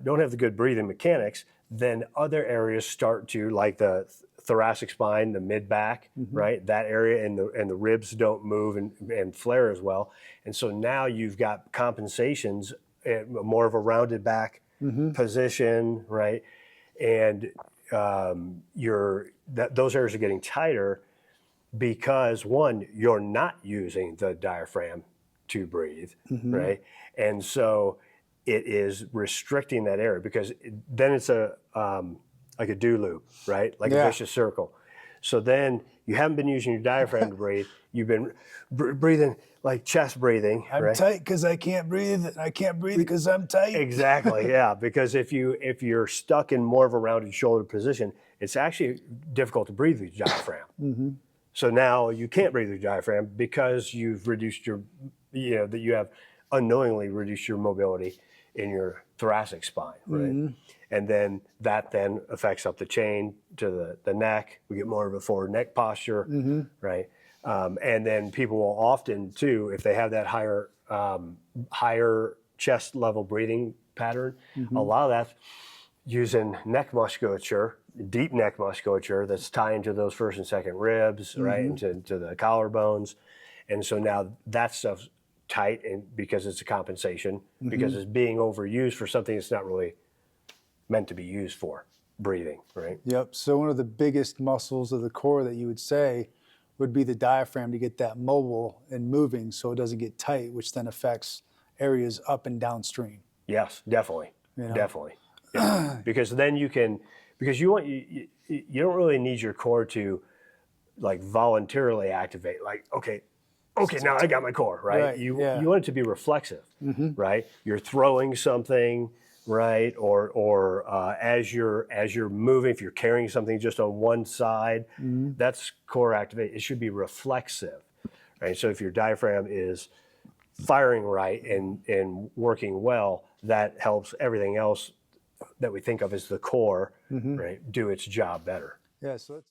don't have the good breathing mechanics, then other areas start to, like the thoracic spine, the mid back, right? That area and the ribs don't move and flare as well. And so now you've got compensations, more of a rounded back position, right? And those areas are getting tighter because, one, you're not using the diaphragm to breathe, right? And so it is restricting that area, because then it's like a do loop, right? Like a vicious circle. So then you haven't been using your diaphragm to breathe. You've been breathing like chest breathing. I'm tight because I can't breathe. I can't breathe because I'm tight. Exactly, yeah. Because if you're stuck in more of a rounded shoulder position, it's actually difficult to breathe with your diaphragm. So now you can't breathe with your diaphragm because you've reduced that you have unknowingly reduced your mobility in your thoracic spine, right? And then that then affects up the chain to the neck. We get more of a forward neck posture, right? And then people will often too, if they have that higher chest level breathing pattern, a lot of that's using neck musculature, deep neck musculature that's tying to those first and second ribs, right, and to the collarbones. And so now that stuff's tight, and because it's a compensation, because it's being overused for something it's not really meant to be used for, breathing, right? Yep. So one of the biggest muscles of the core that you would say would be the diaphragm, to get that mobile and moving so it doesn't get tight, which then affects areas up and downstream. Yes, definitely, definitely. Yeah. Because then you don't really need your core to like voluntarily activate. Like, okay, now I got my core, right? You want it to be reflexive, right? You're throwing something, right? Or as you're moving, if you're carrying something just on one side, that's core activate. It should be reflexive, right? So if your diaphragm is firing right and working well, that helps everything else that we think of as the core, right, do its job better. Yeah. So